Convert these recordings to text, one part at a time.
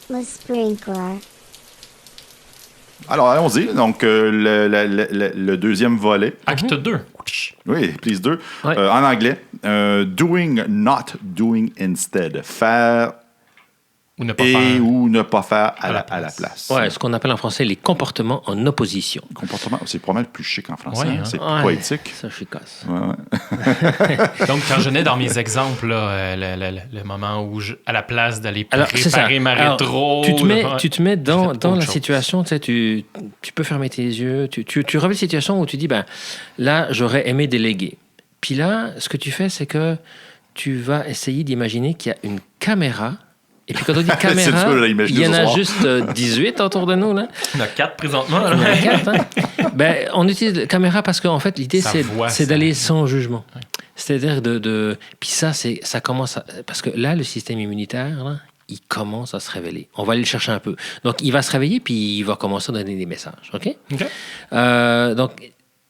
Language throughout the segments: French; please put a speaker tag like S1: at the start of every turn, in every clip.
S1: The sprinkler.
S2: Alors, allons-y. Donc, le deuxième volet.
S3: Acte 2.
S2: Oui, please 2.
S4: Ouais.
S2: En anglais, doing, not doing instead. Faire
S3: Ou ne pas
S2: et
S3: faire.
S2: ou ne pas faire à la
S3: place.
S2: place.
S4: Ouais, ce qu'on appelle en français les comportements en opposition.
S2: Comportement, c'est pas mal plus chic en français.
S3: Ouais,
S2: hein.
S3: hein.
S2: C'est
S4: Ouais,
S2: poétique.
S4: Ça, je suis casse.
S2: Ouais, ouais.
S3: Donc, quand je venais dans mes exemples, là, le moment où, à la place d'aller
S4: Alors, c'est ça.
S3: préparer ma
S4: Alors,
S3: rétro...
S4: tu te mets dans
S3: autre
S4: la
S3: chose.
S4: situation, tu sais, tu peux fermer tes yeux, tu reviens une situation où tu dis, ben, là, j'aurais aimé déléguer. Puis là, ce que tu fais, c'est que tu vas essayer d'imaginer qu'il y a une caméra. Et puis quand on dit
S2: C'est
S4: caméra,
S2: dur à imaginer
S4: il y en
S2: ce
S4: a
S2: soir.
S4: juste 18 autour de nous, là.
S3: Il y en a 4 présentement. là.
S4: Il y en a 4, hein. Ben, on utilise la caméra parce qu'en fait, l'idée,
S3: Ça
S4: c'est
S3: voit, ça.
S4: d'aller sans jugement. C'est-à-dire puis ça commence parce que là, le système immunitaire, là, il commence à se révéler. On va aller le chercher un peu. Donc, il va se réveiller, puis il va commencer à donner des messages. OK?
S3: OK.
S4: Donc,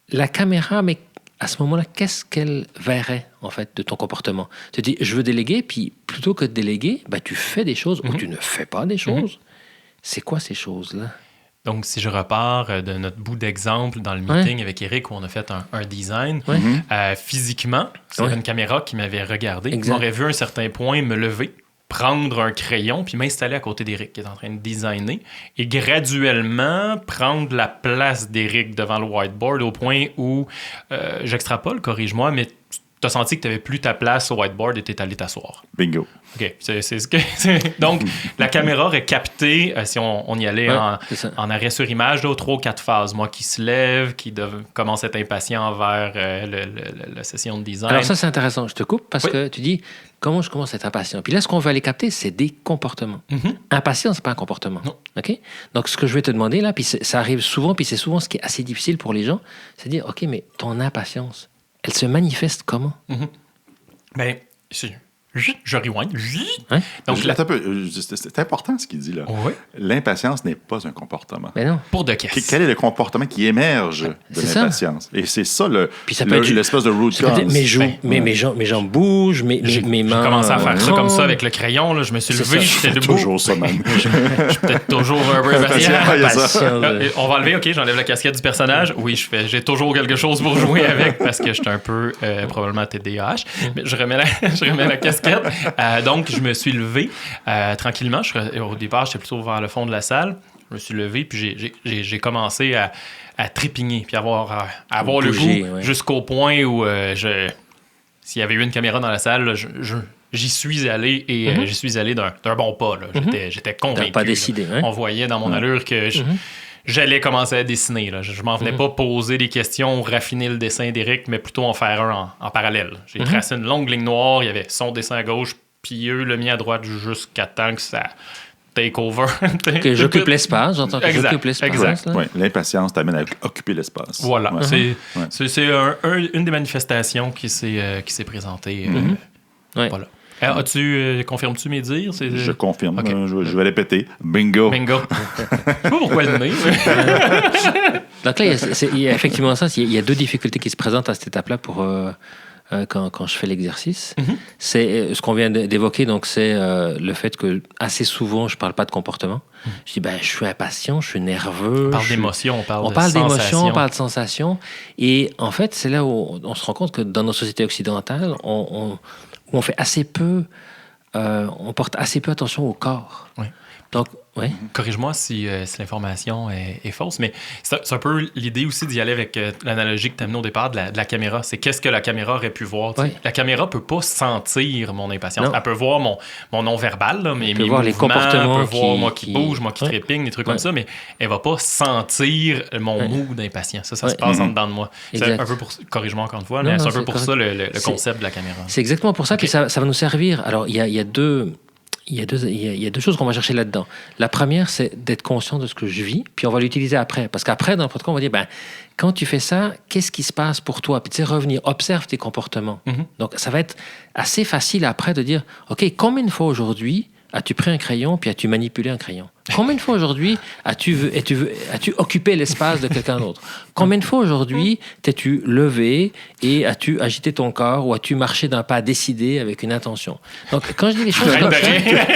S4: la caméra, mais à ce moment-là, qu'est-ce qu'elle verrait, en fait, de ton comportement? Tu te dis, je veux déléguer, puis plutôt que de déléguer, ben, tu fais des choses ou tu ne fais pas des choses. C'est quoi ces choses-là?
S3: Donc, si je repars de notre bout d'exemple dans le meeting avec Eric où on a fait un design, physiquement, c'est une caméra qui m'avait regardé.
S4: Exact.
S3: M'aurait vu à un certain point me lever, prendre un crayon puis m'installer à côté d'Éric qui est en train de designer et graduellement prendre la place d'Éric devant le whiteboard au point où, j'extrapole, corrige-moi, mais tu as senti que tu n'avais plus ta place au whiteboard et tu es allé t'asseoir.
S2: Bingo.
S3: OK. C'est ce que... Donc, la caméra aurait capté, si on y allait
S4: c'est ça.
S3: en arrêt sur image, 3 ou 4 phases. Moi qui se lève, qui commence à être impatient envers la session de design.
S4: Alors ça, c'est intéressant. Je te coupe parce
S3: Oui.
S4: que tu dis, comment je commence à être impatient? Puis là, ce qu'on veut aller capter, c'est des comportements. Impatient, c'est pas un comportement.
S3: Non.
S4: OK? Donc, ce que je vais te demander là, puis ça arrive souvent, puis c'est souvent ce qui est assez difficile pour les gens, c'est de dire, OK, mais ton impatience, elle se manifeste comment?
S3: Ben, je rewind.
S4: Hein?
S3: Donc,
S2: Attends un peu, c'est important ce qu'il dit là.
S3: Oui.
S2: L'impatience n'est pas un comportement.
S4: Ben non.
S3: Pour de caisse.
S2: Quel est le comportement qui émerge de
S4: c'est ça.
S2: l'impatience? Et c'est ça
S4: Puis ça peut être
S2: l'espèce de root
S4: Ça peut
S2: cause.
S4: être mes joues,
S3: Ben,
S4: mes jambes bougent, mes
S3: J'ai
S4: mains.
S3: commencé à faire ça comme ça
S4: tremblent.
S3: avec le crayon. Là. Je me suis
S4: C'est
S3: levé,
S4: ça.
S3: j'étais debout.
S2: Toujours ça, man.
S3: Je suis peut-être toujours un peu impatient.
S2: Il y a ça.
S4: Impatient,
S3: On va enlever, OK, j'enlève la casquette du personnage. Oui, j'ai toujours quelque chose pour jouer avec parce que je suis un peu probablement TDAH. Mais je remets la casquette. Donc, je me suis levé tranquillement. Au départ, j'étais plutôt vers le fond de la salle. Je me suis levé, puis j'ai commencé à trépigner, puis avoir le
S4: Bouger,
S3: goût
S4: ouais.
S3: jusqu'au point où s'il y avait eu une caméra dans la salle, là, j'y suis allé et j'y suis allé d'un bon pas. Là. J'étais convaincu.
S4: T'as pas
S3: là.
S4: décidé, hein?
S3: On voyait dans mon allure que j'allais commencer à dessiner. Là. Je m'en venais pas poser des questions, raffiner le dessin d'Éric, mais plutôt en faire un en parallèle. J'ai tracé une longue ligne noire, il y avait son dessin à gauche, puis eux, le mien à droite, jusqu'à temps que ça take over.
S4: Que j'occupe l'espace, j'entends que
S3: Exact,
S4: j'occupe l'espace.
S3: exact.
S4: là.
S2: Ouais, l'impatience t'amène à occuper l'espace.
S3: Voilà.
S2: Ouais.
S3: C'est une des manifestations qui s'est présentée.
S4: Ouais.
S3: Voilà. Confirmes-tu mes dires?
S2: Je confirme.
S3: OK.
S2: Je vais répéter. Bingo.
S3: Bingo. Je sais pas pourquoi le nez.
S4: Donc là, il y a effectivement ça. Il y a deux difficultés qui se présentent à cette étape-là pour quand je fais l'exercice. C'est ce qu'on vient d'évoquer. Donc c'est le fait que assez souvent, je parle pas de comportement. Je dis je suis impatient, je suis nerveux.
S3: On parle d'émotion,
S4: On parle d'émotion, on parle de sensations. Et en fait, c'est là où on se rend compte que dans nos sociétés occidentales, on fait assez peu, on porte assez peu attention au corps.
S3: Oui.
S4: Donc, oui.
S3: Corrige-moi si l'information est fausse, mais c'est un peu l'idée aussi d'y aller avec l'analogie que tu as amenée au départ de la caméra. C'est qu'est-ce que la caméra aurait pu voir.
S4: Oui.
S3: La caméra peut pas sentir mon impatience.
S4: Non.
S3: Elle peut voir mon non-verbal, là, mes
S4: voir les
S3: mouvements,
S4: comportements
S3: elle peut voir
S4: qui-
S3: moi qui bouge, moi qui
S4: Ouais.
S3: trépigne, des trucs
S4: Ouais.
S3: comme ça, mais elle va pas sentir mon mood d'impatience. Ça se passe en dedans de moi. C'est
S4: Exact.
S3: un peu pour... Corrige-moi encore une fois,
S4: Non,
S3: mais
S4: non,
S3: c'est un peu
S4: c'est
S3: pour
S4: correct.
S3: ça le
S4: C'est-
S3: concept de la caméra.
S4: C'est exactement pour ça
S3: Ok.
S4: que ça va nous servir. Alors, il y a deux choses qu'on va chercher là-dedans. La première, c'est d'être conscient de ce que je vis, puis on va l'utiliser après. Parce qu'après, dans le protocole, on va dire, quand tu fais ça, qu'est-ce qui se passe pour toi? Puis tu sais, revenir, observe tes comportements. Donc, ça va être assez facile après de dire, OK, combien de fois aujourd'hui as-tu pris un crayon, puis as-tu manipulé un crayon? Combien de fois aujourd'hui as-tu occupé l'espace de quelqu'un d'autre? Combien de fois aujourd'hui t'es-tu levé et as-tu agité ton corps ou as-tu marché d'un pas décidé avec une intention? Donc, quand je dis les choses comme ça...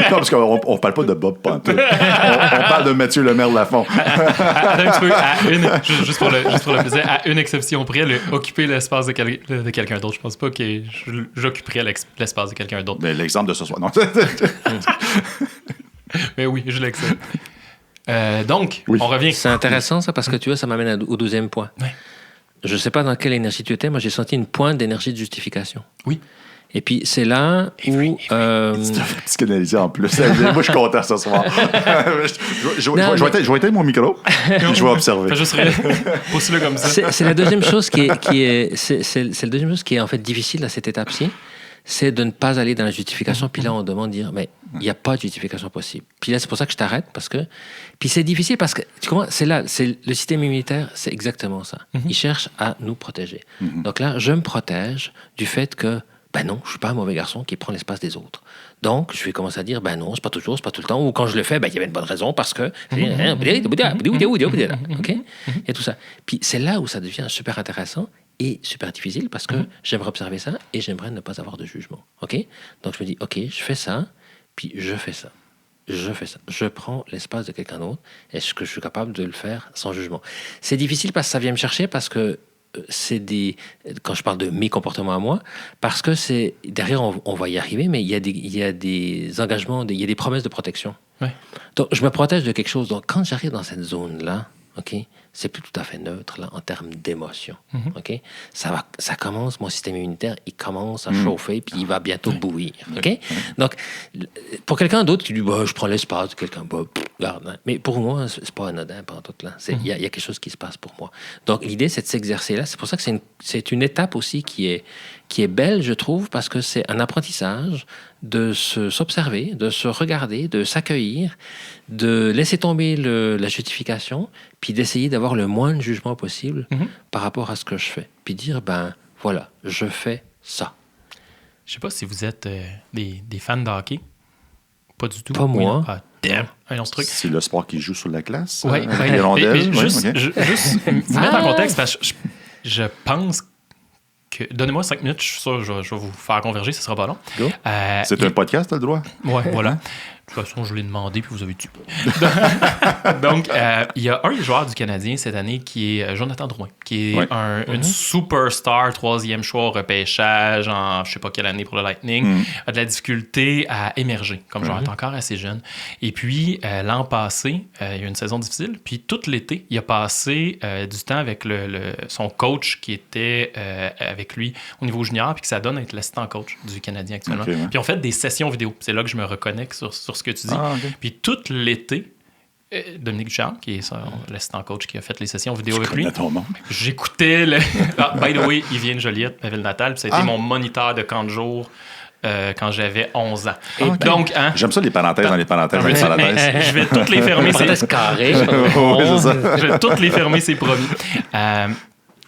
S2: Non, parce qu'on ne parle pas de Bob Pantoute. On parle de Mathieu Lemaire-Lafont.
S3: Attends un petit peu, juste pour le plaisir, à une exception près, occuper l'espace de quelqu'un d'autre. Je pense pas que j'occuperais l'espace de quelqu'un d'autre.
S2: Mais l'exemple de ce soir, non.
S3: Mais oui, je l'accepte. Donc,
S2: Oui.
S3: on revient.
S4: C'est intéressant, ça, parce que tu vois, ça m'amène au deuxième point.
S3: Ouais.
S4: Je ne sais pas dans quelle énergie tu étais, moi j'ai senti une pointe d'énergie de justification.
S3: Oui.
S4: Et puis c'est là où...
S2: Tu t'as fait psychanalyser en plus. Moi, je suis content ce soir. Je vais éteindre mon micro et je vais observer.
S3: Fais juste pousse-le comme ça.
S4: C'est la deuxième chose qui est c'est la deuxième chose qui est en fait difficile à cette étape-ci, c'est de ne pas aller dans la justification. Puis là, on demande dire, mais il n'y a pas de justification possible. Puis là, c'est pour ça que je t'arrête, parce que... Puis c'est difficile parce que, tu comprends, c'est le système immunitaire, c'est exactement ça. Il cherche à nous protéger. Donc là, je me protège du fait que, ben non, je ne suis pas un mauvais garçon qui prend l'espace des autres. Donc, je vais commencer à dire, ben non, c'est pas toujours, c'est pas tout le temps. Ou quand je le fais, ben il y avait une bonne raison parce que... OK? Il y a tout ça. Puis c'est là où ça devient super intéressant et super difficile parce que j'aimerais observer ça et j'aimerais ne pas avoir de jugement. OK? Donc, je me dis, OK, je fais ça, puis je fais ça. Je fais ça. Je prends l'espace de quelqu'un d'autre. Est-ce que je suis capable de le faire sans jugement? C'est difficile parce que ça vient me chercher, parce que c'est des... Quand je parle de mes comportements à moi, parce que c'est... Derrière, on va y arriver, mais il y a des engagements, il y a des promesses de protection.
S3: Ouais.
S4: Donc, je me protège de quelque chose. Donc, quand j'arrive dans cette zone-là, OK, c'est plus tout à fait neutre là, en termes d'émotion. OK? Ça commence, mon système immunitaire, il commence à chauffer, puis il va bientôt bouillir. OK? Donc, pour quelqu'un d'autre qui dit, bah, je prends l'espace de quelqu'un, bah, regarde, hein. Mais pour moi, c'est pas anodin pendant tout là. Il y a quelque chose qui se passe pour moi. Donc, l'idée, c'est de s'exercer là. C'est pour ça que c'est une étape aussi qui est belle, je trouve, parce que c'est un apprentissage de s'observer, de se regarder, de s'accueillir, de laisser tomber la justification, puis d'essayer d'avoir le moins de jugement possible par rapport à ce que je fais. Puis dire, ben voilà, je fais ça.
S3: Je sais pas si vous êtes des fans de hockey. Pas du tout.
S4: Pas moi.
S3: Ah, damn. Un autre truc.
S2: C'est le sport qui joue sur la glace?
S3: Oui,
S2: avec les rondelles?
S3: Juste,
S2: OK.
S3: juste vous mettre en contexte, parce que je pense que... Donnez-moi 5 minutes, je suis sûr que je vais vous faire converger, ce sera pas long.
S4: Go.
S2: C'est un podcast, t'as le droit?
S3: Ouais, voilà. De toute façon, je l'ai demandé, puis vous avez dit. Donc, il y a un des joueurs du Canadien cette année qui est Jonathan Drouin, qui est une superstar, 3e choix au repêchage en je sais pas quelle année pour le Lightning, a de la difficulté à émerger, comme joueur, est encore assez jeune. Et puis, l'an passé, il y a eu une saison difficile, puis tout l'été, il a passé du temps avec son coach qui était avec lui au niveau junior, puis que ça donne à être l'assistant coach du Canadien actuellement.
S2: Okay, ouais.
S3: Puis on fait des sessions vidéo. C'est là que je me reconnecte sur ce que tu dis.
S2: Ah, okay.
S3: Puis tout l'été, Dominique Ducharme, qui est l'assistant coach qui a fait les sessions vidéo avec lui,
S2: ton nom.
S3: j'écoutais by the way, il vient de Joliette, ma ville natale, puis ça a été mon moniteur de camp de jour quand j'avais 11 ans.
S2: Okay.
S3: Donc, hein,
S2: J'aime ça, les parenthèses dans les parenthèses.
S3: je vais toutes les fermer.
S4: Parenthèse carrée.
S2: Oui, c'est ça.
S3: Je vais toutes les fermer, c'est promis.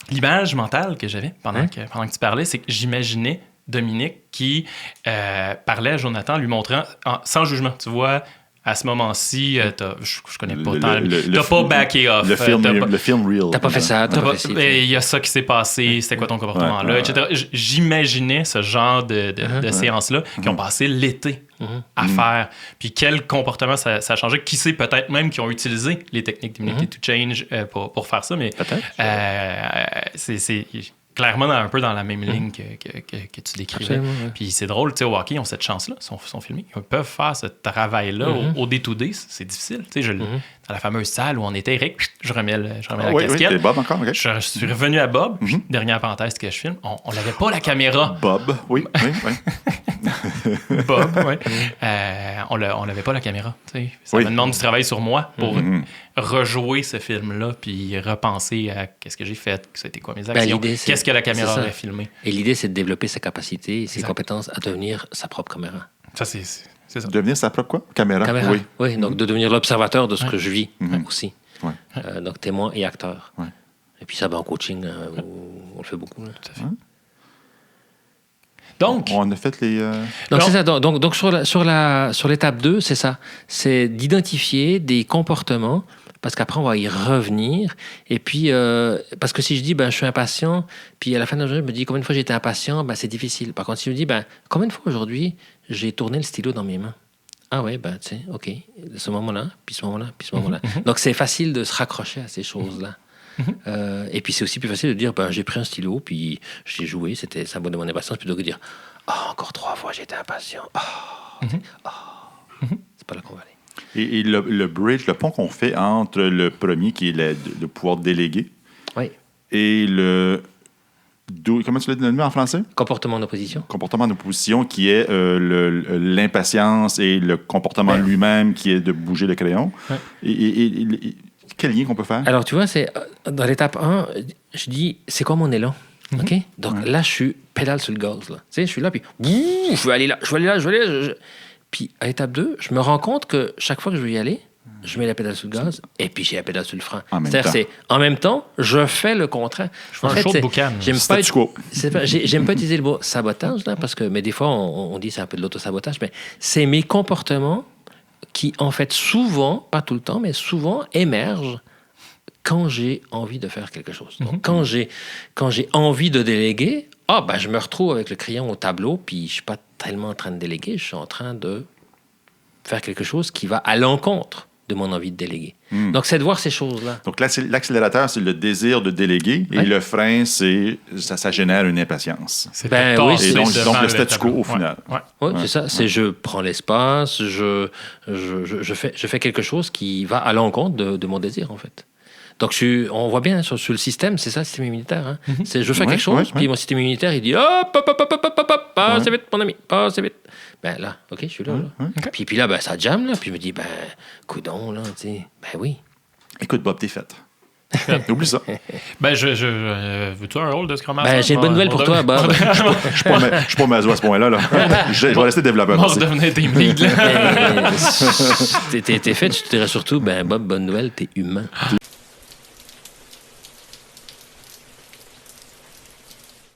S3: L'image mentale que j'avais pendant que tu parlais, c'est que j'imaginais Dominique qui parlait à Jonathan, lui montrant, sans jugement, tu vois, à ce moment-ci, je connais pas tant, t'as pas backé off.
S2: Le film Real.
S4: T'as pas fait ça, t'as pas fait ça.
S3: Il y a ça qui s'est passé, c'était quoi ton comportement là, etc. J'imaginais ce genre de séances-là qui ont passé l'été à faire. Puis quel comportement ça a changé. Qui sait, peut-être même qui ont utilisé les techniques d'immunity to change pour faire ça, mais c'est clairement un peu dans la même ligne que tu décrivais. Puis c'est drôle, tu sais, au hockey, ils ont cette chance-là, ils sont filmés. Ils peuvent faire ce travail-là au day-to-day, c'est difficile. Tu sais, dans la fameuse salle où on était, Eric, je remets la casquette.
S2: Oui, Bob encore, OK.
S3: Je suis revenu à Bob, dernière parenthèse que je filme, on n'avait pas la caméra.
S2: Bob, oui.
S3: Bob, oui. On n'avait pas la caméra. Tu sais. Ça me demande du travail sur moi pour rejouer ce film-là, puis repenser à qu'est-ce que j'ai fait, c'était quoi mes actions, qu'est-ce que la caméra aurait filmé.
S4: Et l'idée, c'est de développer ses capacités et ses compétences à devenir sa propre caméra.
S3: Ça, c'est ça.
S2: Devenir sa propre quoi? Caméra.
S4: Oui, donc de devenir l'observateur de ce que je vis aussi.
S2: Ouais.
S4: Donc témoin et acteur.
S2: Ouais.
S4: Et puis ça, en coaching, on le fait beaucoup. Là.
S3: Tout à fait. Donc,
S2: On a fait les...
S4: Donc,
S3: Non.
S4: c'est ça. Donc sur l'étape 2, c'est ça. C'est d'identifier des comportements, parce qu'après, on va y revenir. Et puis, parce que si je dis, je suis impatient, puis à la fin de la journée, je me dis, combien de fois j'ai été impatient, c'est difficile. Par contre, si je me dis, combien de fois aujourd'hui, j'ai tourné le stylo dans mes mains? Ah ouais, tu sais, OK. Ce moment-là, puis ce moment-là, puis ce moment-là. Donc, c'est facile de se raccrocher à ces choses-là. Et puis, c'est aussi plus facile de dire, j'ai pris un stylo, puis j'ai joué, c'était ça de mon impatience, plutôt que de dire, encore 3 fois, j'étais impatient. C'est pas là qu'on va aller.
S2: Et le bridge, le pont qu'on fait entre le premier, qui est le pouvoir déléguer,
S4: Oui.
S2: et comment tu l'as nommé en français?
S4: Comportement d'opposition.
S2: Comportement d'opposition, qui est l'impatience et le comportement lui-même, qui est de bouger le crayon.
S3: Ouais.
S2: Et quel lien qu'on peut faire?
S4: Alors, tu vois, c'est dans l'étape 1, je dis, c'est quoi mon élan? OK? Donc là, je suis pédale sur le gaz. Là. Tu sais, je suis là, puis je vais aller là, je vais aller là, je vais aller là. Puis à l'étape 2, je me rends compte que chaque fois que je veux y aller, je mets la pédale sur le gaz et puis j'ai la pédale sur le frein. C'est-à-dire, en même temps, je fais le contraire.
S3: Je fais un show de boucan.
S4: J'aime
S2: Statu quo.
S4: J'aime pas utiliser le mot sabotage, là, parce que, mais des fois, on dit c'est un peu de l'autosabotage, mais c'est mes comportements qui, en fait, souvent, pas tout le temps, mais souvent émergent quand j'ai envie de faire quelque chose. Donc, quand j'ai envie de déléguer, je me retrouve avec le crayon au tableau, puis je suis pas tellement en train de déléguer, je suis en train de faire quelque chose qui va à l'encontre de mon envie de déléguer. Donc, c'est de voir ces choses-là.
S2: Donc, l'accélérateur, c'est le désir de déléguer, et le frein, ça génère une impatience.
S3: c'est
S4: Ben
S3: de
S4: oui,
S3: passer
S2: Et donc
S3: devant
S2: le statu quo,
S3: tableau.
S2: au final.
S3: Ouais.
S4: Oui, c'est ça. C'est je prends l'espace, je fais quelque chose qui va à l'encontre de mon désir, en fait. Donc, on voit bien sur le système, c'est ça, le système immunitaire. Hein. C'est je fais quelque chose, puis mon système immunitaire, il dit hop, pas assez vite, mon ami, pas assez vite. Là, OK, je suis là. là.
S3: OK.
S4: Puis là, ça jamme, là, puis je me dis, coudonc, là, tu sais, oui.
S2: Écoute, Bob, t'es faite. Oublie ça.
S3: Veux-tu un rôle de Scrum Master?
S4: J'ai une bonne nouvelle pour toi, Bob.
S2: Je suis pas maso à ce point-là. Là. Je vais rester développeur.
S3: On se devenait team lead, là.
S4: T'es fait, je te dirais surtout, Bob, bonne nouvelle, t'es humain.